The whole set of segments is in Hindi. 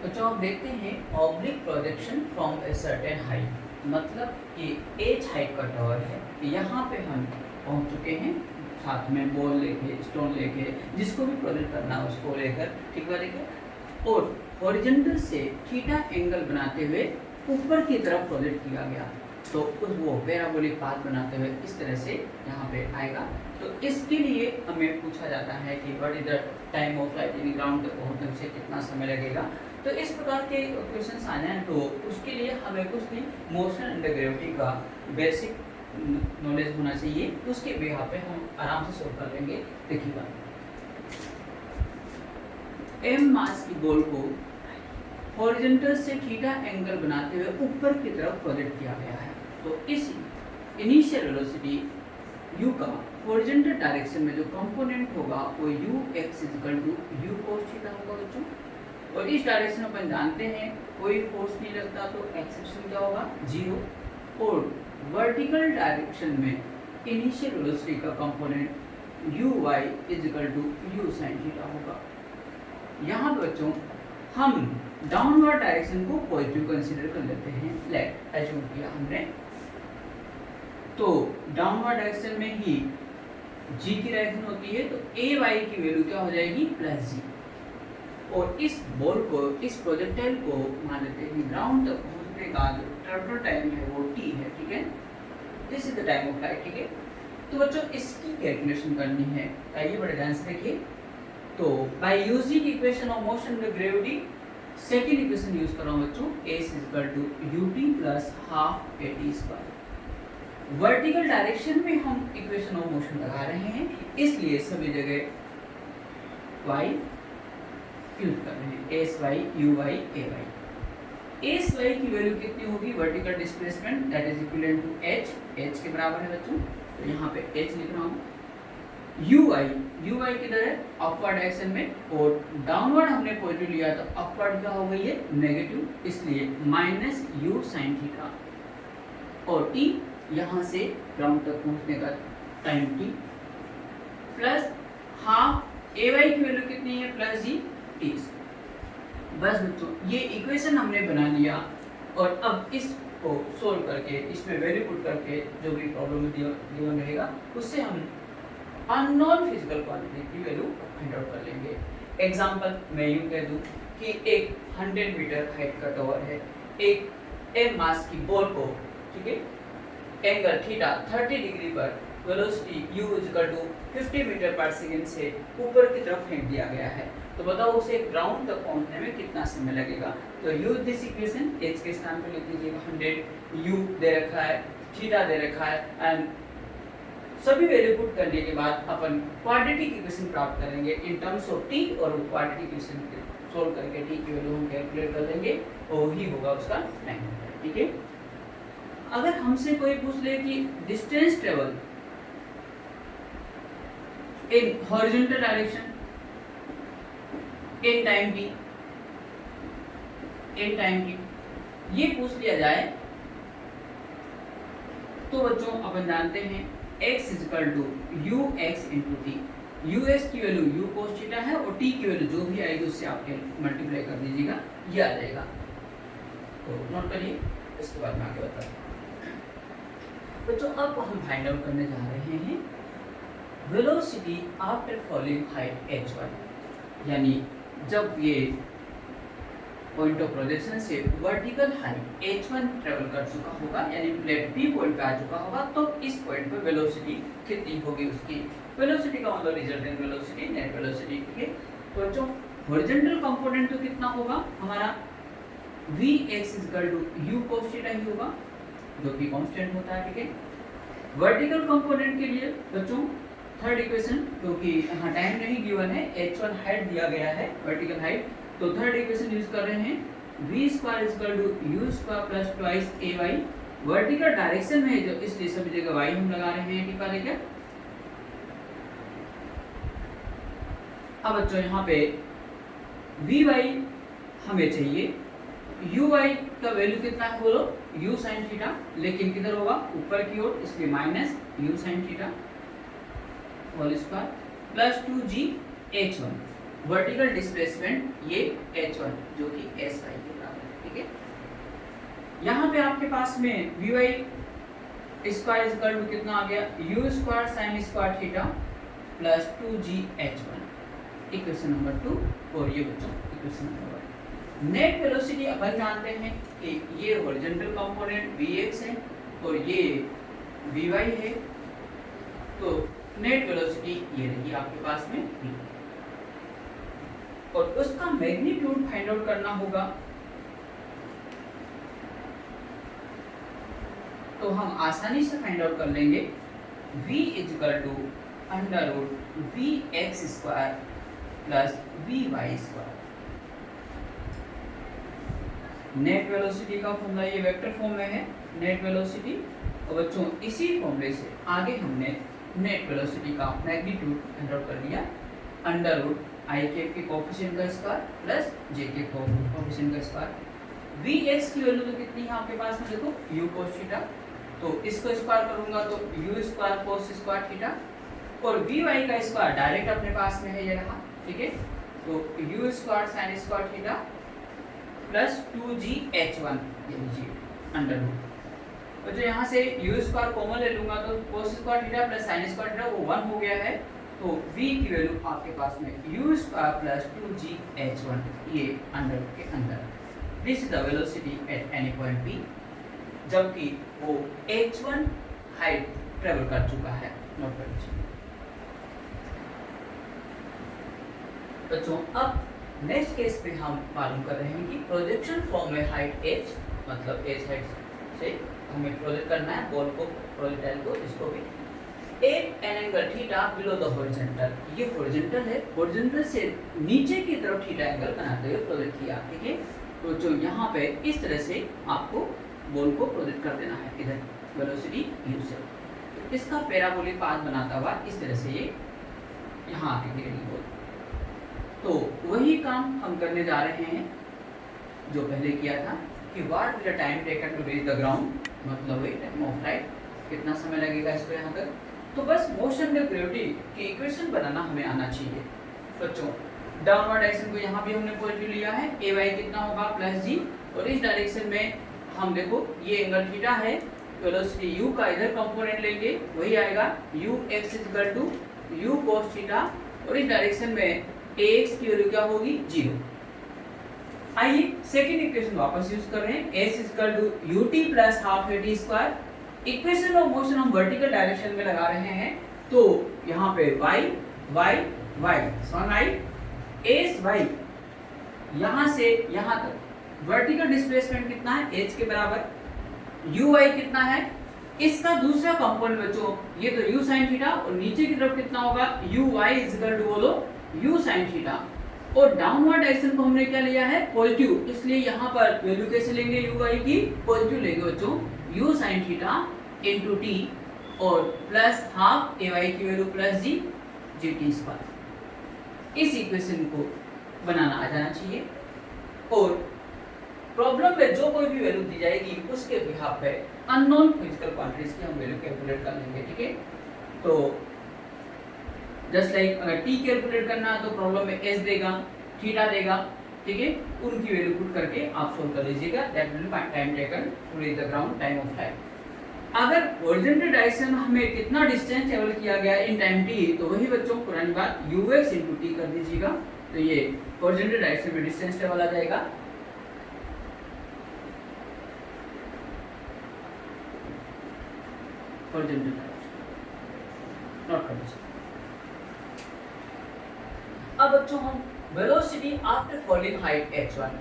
जो आप देखते हैं oblique projection from a certain height, मतलब कि एच हाइट का टावर है, यहाँ पे हम पहुँच चुके हैं, साथ में बॉल लेके स्टोन लेके जिसको भी प्रोजेक्ट करना है उसको लेकर, ठीक है, और हॉरिजॉन्टल से थीटा एंगल बनाते हुए ऊपर की तरफ प्रोजेक्ट किया गया, तो उस वो पैराबोलिक पाथ बनाते हुए इस तरह से यहाँ पे आएगा। तो इसके लिए हमें पूछा जाता है कि what is the time of flight in ground तक पहुँचने से कितना समय लगेगा। तो इस प्रकार के क्वेश्चंस आ जाएं तो उसके लिए हमें कुछ भी मोशन अंडर ग्रेविटी का बेसिक नॉलेज होना चाहिए, उसके बिहार पे हम आराम से सोल्व कर लेंगे। देखिएगा, एम मास की बॉल को हॉरिजॉन्टल से थीटा एंगल बनाते हुए ऊपर की तरफ प्रोजेक्ट किया गया है। तो इस इनिशियल वेलोसिटी u का हॉरिजॉन्टल डायरेक्शन में जो कंपोनेंट होगा वो u x u cos theta होगा बच्चों। और इस डायरेक्शन में अपन जानते हैं कोई फोर्स नहीं लगता, तो एक्सेलरेशन क्या होगा 0। और वर्टिकल डायरेक्शन में इनिशियल वेलोसिटी का component uy u sin theta होगा। यहाँ पर बच्चों हम डाउनवर्ड डायरेक्शन को पॉजिटिव कंसीडर कर लेते हैं, लेट एज्यूम किया हमने, तो डाउनवर्ड डायरेक्शन में ही g की डायरेक्शन होती है, तो ay की वैल्यू क्या हो जाएगी प्लस g। और इस बॉल को, इस प्रोजेक्टाइल को मान लेते हैं ग्राउंड तक पहुंचने का जो टोटल टाइम है वो t है, ठीक है, this is the time of flight, ठीक है। तो बच्चों इसकी कैलकुलेशन करनी है, आइए बड़े ध्यान से देखिए। तो by using equation of motion with gravity, second equation use कर रहा हूं बच्चों, s ut plus half at²। Vertical direction में हम इक्वेशन ऑफ मोशन लगा रहे हैं, इसलिए सभी जगह y यूज कर रहे हैं, sy uy ay। sy की वैल्यू कितनी होगी, vertical displacement that is equivalent to h के बराबर है बच्चों, तो यहाँ पे h लिख रहा हूँ। uy किधर है अपवर्ड डायरेक्शन में, और डाउनवर्ड हमने पॉजिटिव लिया तो अपवर्ड क्या हो गई है नेगेटिव, इसलिए माइनस u sin थीटा। और t यहाँ से ग्राउंड तक पहुँचने का time t plus half ay की वैल्यू कितनी है प्लस g t। बस बच्चों ये इक्वेशन हमने बना लिया, और अब इसको सोल्व करके इसमें वैल्यू पुट करके जो भी प्रॉब्लम गिवन रहेगा उससे हम अननोन फिजिकल क्वांटिटी की वैल्यू फाइंड आउट कर लेंगे। एग्जांपल मैं यूं कह दूं कि एक 100 मीटर हाइट का टावर है, एक m मास की बॉल को, ठीक है, एंगल थीटा 30 डिग्री पर वेलोसिटी u 50 मीटर पर सेकंड से ऊपर की तरफ फेंक दिया गया है। तो बताओ उसे ग्राउंड तक पहुंचने में कितना समय लगेगा। तो यूज दिस इक्वेशन, h के स्थान पे लिख दीजिएगा 100, u दे रखा है, थीटा दे रखा है, एंड सभी वैल्यू पुट करने के बाद अपन क्वाड्रेटिक इक्वेशन प्राप्त करेंगे इन टर्म्स ऑफ t, और क्वाड्रेटिक इक्वेशन सोल्व करके t की वैल्यू हम कैलकुलेट कर लेंगे और वही होगा उसका टाइम, ठीक है। अगर हमसे कोई पूछ ले कि distance travel in horizontal direction in time t, ये पूछ लिया जाए तो बच्चों अपन जानते हैं x ux into t, ux की वैल्यू u cos थीटा है और t की वैल्यू जो भी आएगी उससे आप मल्टीप्लाई कर दीजिएगा, ये आ जाएगा। तो नोट करिए, इसके बाद मैं आगे बताता हूँ बच्चों। अब हम फाइंड आउट करने जा रहे हैं velocity after falling height h1, यानी जब ये पॉइंट ऑफ प्रोजेक्शन से वर्टिकल हाइट h1 ट्रेवल कर चुका होगा, यानी प्लेट p पॉइंट पे आ चुका होगा, तो इस पॉइंट पे वेलोसिटी कितनी होगी, उसकी वेलोसिटी का मतलब रिजल्टेंट वेलोसिटी, नेट वेलोसिटी, ठीक है। तो बच्चों हॉरिजॉन्टल कंपोनेंट तो कितना होगा हमारा vx u cos थीटा ही होगा, जो कि कांस्टेंट होता है, ठीक है। वर्टिकल कंपोनेंट के लिए बच्चों थर्ड इक्वेशन, क्योंकि यहाँ टाइम नहीं गिवन है, h1 हाइट दिया गया है वर्टिकल हाइट, तो थर्ड इक्वेशन यूज कर रहे हैं v² u² plus twice ay। Vertical direction में है जो, इसलिए सभी जगह y हम लगा रहे हैं, ठीक है, देखिए। अब बच्चों यहाँ पे vy हमें चाहिए, uy का वैल्यू कितना है बोलो u sin थीटा, लेकिन किधर होगा ऊपर की ओर, इसलिए minus u sin theta whole square plus 2g h1। Vertical displacement ये h1 जो कि sy के बराबर है, ठीक है। यहाँ पे आपके पास में vy स्क्वायर इक्वल टू कितना आ गया, u square sine square theta plus 2gh1, equation number 2। और ये बच्चों इक्वेशन नंबर 1। नेट वेलोसिटी अपन जानते हैं कि ये हॉरिजॉन्टल कंपोनेंट vx है और ये vy है, तो नेट वेलोसिटी ये रही आपके पास में v, और उसका मैग्नीट्यूड फाइंड आउट करना होगा। तो हम आसानी से फाइंड आउट कर लेंगे, v equal to under root V X square plus V Y square. Net velocity का फॉर्मूला ये वेक्टर फॉर्म में है, नेट वेलोसिटी। और बच्चों इसी फॉर्मूले से आगे हमने नेट वेलोसिटी का मैग्नीट्यूड फाइंड आउट कर लिया, अंडर रूट आई के कोएफिशिएंट का स्क्वायर प्लस जे के कोएफिशिएंट का स्क्वायर। वी एक्स की वैल्यू तो कितनी है आपके पास में, देखो u cos थीटा, तो इसको स्क्वायर करूंगा तो u square cos square theta, और वी वाई का स्क्वायर डायरेक्ट अपने पास में है ये रहा, ठीक है। तो u square sine square theta plus 2gh1 ये लीजिए अंडर रूट। तो जो यहाँ से u स्क्वायर कॉमन ले लूंगा तो cos square theta plus sine square theta वो 1 हो गया है, तो v की वैल्यू आपके पास में u स्क्वायर प्लस 2gh1 ये अंडर रूट के अंदर। This is the velocity at any point p, जबकि वो h1 हाइट ट्रेवल कर चुका है। नोट कर लीजिए बच्चों। अब नेक्स्ट केस पे हम मालूम कर रहे हैं कि projection from A height h, मतलब h हाइट से हमें प्रोजेक्ट करना है बॉल को, प्रोजेक्टाइल को, इसको भी at an angle theta below the horizontal. ये हॉरिजॉन्टल है, हॉरिजॉन्टल से नीचे की तरफ थीटा एंगल बनाते हुए प्रोजेक्ट किया, ठीक है। तो जो यहाँ पे इस तरह से आपको बॉल को प्रोजेक्ट कर देना है इधर वेलोसिटी u से, तो इसका पैराबोलिक पाथ बनाता हुआ इस तरह से ये यहाँ आके गिरेगी बॉल। तो वही काम हम करने जा रहे हैं जो पहले किया था कि what will the time taken to reach the ground, मतलब वही टाइम ऑफ फ्लाइट, कितना समय लगेगा इसको यहाँ तक। तो बस मोशन में ग्रेविटी की इक्वेशन बनाना हमें आना चाहिए बच्चों। डाउनवर्ड डायरेक्शन को यहाँ भी हमने पॉजिटिव लिया है, ए वाई कितना होगा प्लस जी, और इस डायरेक्शन में हम देखो ये एंगल थीटा है, वेलोसिटी u का इधर कंपोनेंट लेंगे वही आएगा u x equal to u cos theta, और इस डायरेक्शन में ax की वैल्यू क्या होगी 0। आइए सेकंड इक्वेशन वापस यूज कर रहे हैं, s equal to ut plus half at square. Equation of motion हम वर्टिकल डायरेक्शन में लगा रहे हैं, तो यहाँ पे y y y समझ आई, s y यहाँ से यहाँ तक वर्टिकल डिस्प्लेसमेंट कितना है h के बराबर, u y कितना है, इसका दूसरा कंपोनेंट बच्चों ये तो u sin थीटा, और नीचे की तरफ कितना होगा u y इक्वल टू बोलो u sin थीटा, और डाउनवर्ड डायरेक्शन को हमने क्या लिया है पॉजिटिव, इसलिए यहाँ पर वैल्यू कैसे लेंगे u y की पॉजिटिव लेंगे बच्चों, u sin theta into t और प्लस हाफ a y की value plus g gt square. इस इक्वेशन को बनाना आ जाना चाहिए, और प्रॉब्लम में जो कोई भी वैल्यू दी जाएगी उसके बिहाफ पे अननोन फिजिकल क्वांटिटीज की हम वैल्यू कैलकुलेट कर लेंगे, ठीक है। तो जस्ट लाइक अगर t कैलकुलेट करना है तो प्रॉब्लम में s देगा, थीटा देगा, ठीक है, उनकी वैल्यू पुट करके आप सोल्व कर लीजिएगा। That will be time taken to reach the ground, time of flight. अगर हॉरिजॉन्टल डायरेक्शन में हमें कितना डिस्टेंस ट्रेवल किया गया इन टाइम t, तो वही बच्चों पुरानी बात ux into t कर दीजिएगा, तो ये हॉरिजॉन्टल डायरेक्शन में डिस्टेंस ट्रेवल आ जाएगा। हॉरिजॉन्टल डायरेक्शन नोट कर लीजिए। अब बच्चों हम velocity after falling height h1,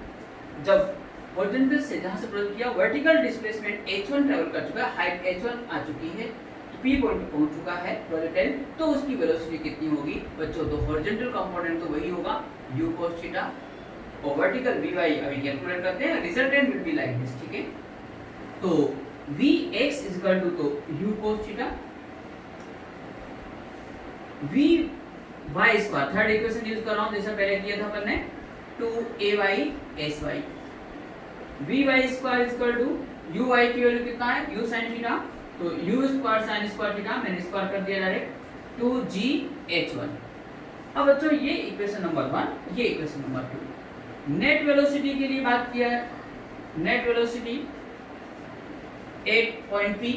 जब हॉरिजॉन्टल से जहां से प्रोजेक्ट किया वर्टिकल डिस्प्लेसमेंट h1 ट्रैवल कर चुका है, हाइट h1 आ चुकी है, p पॉइंट पे पहुंच चुका है प्रोजेक्टाइल, तो उसकी वेलोसिटी कितनी होगी बच्चों, तो हॉरिजॉन्टल कंपोनेंट तो वही होगा u cos थीटा, और वर्टिकल vy अभी कैलकुलेट करते हैं, resultant will be like this, ठीक है। तो vx इक्वल टू तो u cos theta, v y square, third equation use कर रहा हूं जैसा पहले किया था अपन ने, 2ay sy, vy square equal to uy की वैल्यू कितना है u sin थीटा, तो u square sin square theta मैंने स्क्वायर कर दिया डायरेक्ट 2gh1, अब बच्चों ये इक्वेशन नंबर 1, ये इक्वेशन नंबर 2। नेट वेलोसिटी के लिए बात किया है। Net velocity 8 point P,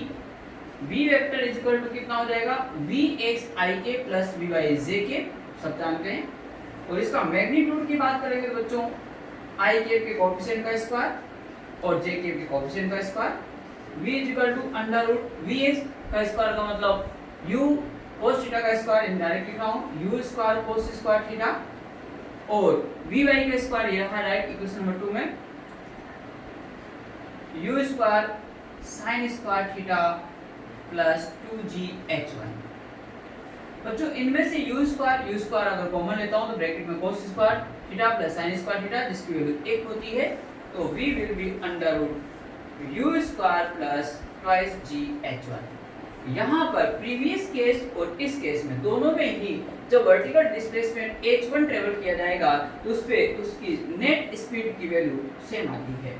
v vector is equal to कितना हो जाएगा, vxik प्लस vyjk, सब जानते हैं। और इसका मैग्नीट्यूड की बात करेंगे तो बच्चों i के कोएफिशिएंट का स्क्वायर और j के कोएफिशिएंट का square, v is equal to under root vx का स्क्वायर का मतलब u cos थीटा का स्क्वायर, इनडायरेक्ट लिख रहा हूं u square cos square theta, और vy का स्क्वायर ये रहा राइट इक्वेशन नंबर 2 में u square sin square theta plus 2gh1। बच्चों इनमें से u स्क्वायर अगर कॉमन लेता हूं तो ब्रैकेट में cos square theta plus sin square theta जिसकी वैल्यू 1 होती है, तो v will be under root u square plus twice gh1। यहाँ पर प्रीवियस केस और इस केस में दोनों में ही जब वर्टिकल डिस्प्लेसमेंट h1 ट्रेवल किया जाएगा तो उस पे उसकी नेट स्पीड की वैल्यू सेम आती है।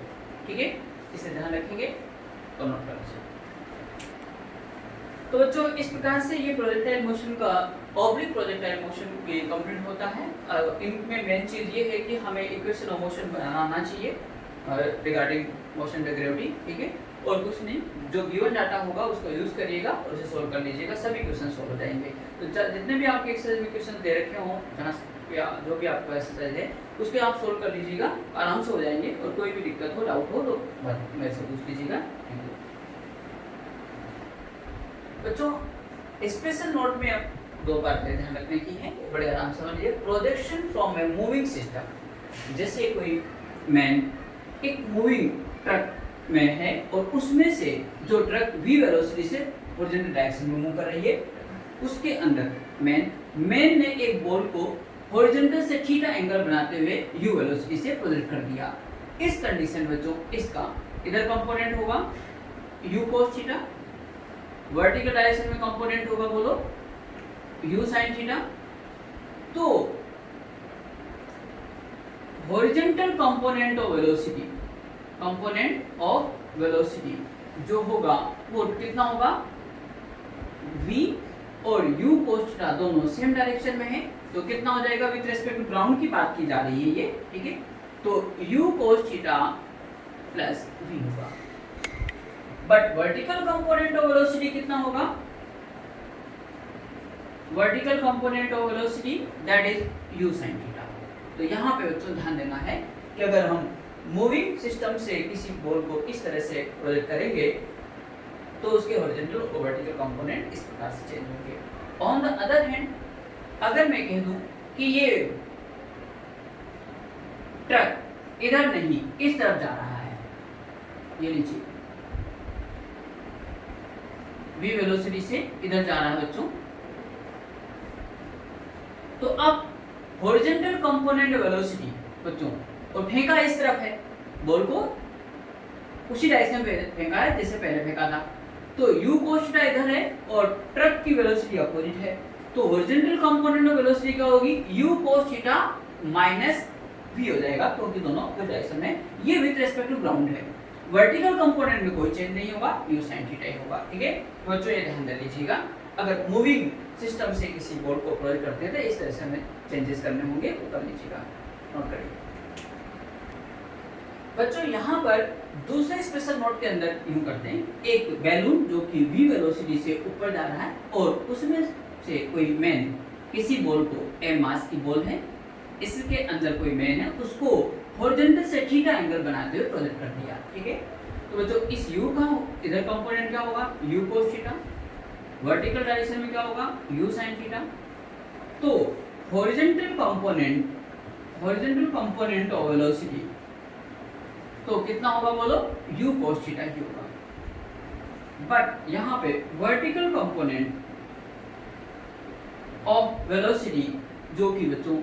ठीक है, इसे ध्यान रखेंगे तो नोट कर लीजिए। तो बच्चों इस प्रकार से ये प्रोजेक्टाइल मोशन का ऑब्लिक प्रोजेक्टाइल मोशन भी कंप्लीट होता है। इनमें मेन चीज ये है कि हमें इक्वेशन ऑफ मोशन बनाना आना चाहिए रिगार्डिंग मोशन बाय ग्रेविटी। ठीक है, और कुछ नहीं, जो गिवन डाटा होगा उसको यूज करिएगा और उसे सोल्व कर लीजिएगा, सभी क्वेश्चन सोल्व हो जाएंगे। तो जितने भी आपके एक्सरसाइज में क्वेश्चन दे रखे हों, जहाँ जो भी आपका एक्सरसाइज है उसके आप सोल्व कर लीजिएगा, आराम से हो जाएंगे। और कोई भी दिक्कत हो, डाउट हो तो मेरे से पूछ लीजिएगा। बच्चों स्पेशल नोट में अब दो बात ध्यान रखने की है, बड़े आराम से समझिए। Projection from a moving system, जैसे कोई मैन एक मूविंग ट्रक में है और उसमें से जो ट्रक v वेलोसिटी से हॉरिजॉन्टल डायरेक्शन में मूव कर रही है, उसके अंदर मैन ने एक बॉल को हॉरिजॉन्टल से थीटा एंगल बनाते हुए u वेलोसिटी से प्रोजेक्ट कर दिया। इस कंडीशन में बच्चों इसका इधर कंपोनेंट होगा u cos theta, vertical direction में कंपोनेंट होगा बोलो u sin थीटा। तो हॉरिजॉन्टल कंपोनेंट ऑफ वेलोसिटी जो होगा वो कितना होगा, v और u cos थीटा दोनों सेम डायरेक्शन में है, तो कितना हो जाएगा, विद रिस्पेक्ट टू ग्राउंड की बात की जा रही है ये। ठीक है, तो u cos theta plus v होगा। But vertical component of velocity कितना होगा, vertical component of velocity that is u sin theta. तो यहाँ पे बच्चों ध्यान देना है कि अगर हम मूविंग सिस्टम से किसी बॉल को इस तरह से प्रोजेक्ट करेंगे तो उसके हॉरिजॉन्टल और वर्टिकल कंपोनेंट इस प्रकार से चेंज होंगे। ऑन द अदर हैंड अगर मैं कह दूं कि ये ट्रक इधर नहीं इस तरफ जा रहा है, ये लीजिए v वेलोसिटी से इधर जा रहा है बच्चों, तो अब हॉरिजॉन्टल कंपोनेंट वेलोसिटी बच्चों और फेंका इस तरफ है, बॉल को उसी डायरेक्शन पे फेंका है जैसे पहले फेंका था, तो u cos थीटा इधर है और ट्रक की वेलोसिटी अपोजिट है, तो हॉरिजॉन्टल कंपोनेंट ऑफ वेलोसिटी क्या होगी, u cos theta minus v हो जाएगा, क्योंकि दोनों अपोजिट डायरेक्शन में, ये विद रिस्पेक्ट टू ग्राउंड है। वर्टिकल कंपोनेंट में कोई चेंज नहीं होगा, u sin थीटा ही होगा। ठीक है बच्चों, ये ध्यान दे लीजिएगा। अगर मूविंग सिस्टम से किसी बॉल को प्रोजेक्ट करते हैं तो इस तरह से हमें चेंजेस करने होंगे, वो कर लीजिएगा, नोट करिए बच्चों। यहाँ पर दूसरे स्पेशल नोट के अंदर यूं करते हैं, एक बैलून जो कि v वेलोसिटी से ऊपर जा रहा है और उसमें से कोई मैन किसी बॉल को, m मास की बॉल है, इसके अंदर कोई मैन है, उसको हॉरिजॉन्टल से थीटा एंगल बनाते हुए प्रोजेक्ट कर दिया। ठीक है, तो बच्चों इस u का इधर कंपोनेंट क्या होगा, u cos theta, vertical direction में क्या होगा, u sin थीटा। तो हॉरिजॉन्टल कंपोनेंट ऑफ वेलोसिटी तो कितना होगा बोलो, u cos थीटा ही होगा। बट यहाँ पे वर्टिकल कंपोनेंट ऑफ वेलोसिटी जो कि बच्चों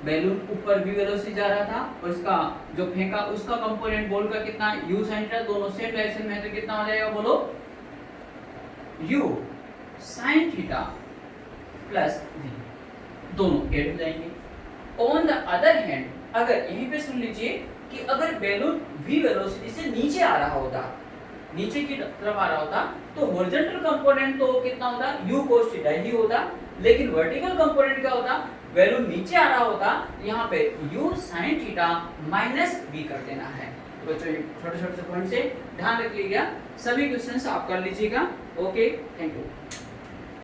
बैलून ऊपर v वेलोसिटी जा रहा था और इसका जो फेंका उसका कंपोनेंट बॉल का कितना, u sin थीटा, दोनों सेम डायरेक्शन में है, तो कितना हो जाएगा बोलो, u sin theta plus v, दोनों ऐड हो जाएंगे। ऑन द अदर हैंड अगर यहीं पे सुन लीजिए कि अगर बैलून v वेलोसिटी से नीचे आ रहा होता, नीचे की तरफ आ रहा होता, तो हॉरिजॉन्टल कंपोनेंट तो कितना होता, u cos थीटा ही होता, लेकिन वर्टिकल कंपोनेंट क्या होता, वैल्यू नीचे आ रहा होता, यहाँ पे u sin theta minus v कर देना है। तो बच्चों छोटे छोटे से पॉइंट से ध्यान रख लीजिएगा, सभी क्वेश्चंस आप कर लीजिएगा। Okay, thank you.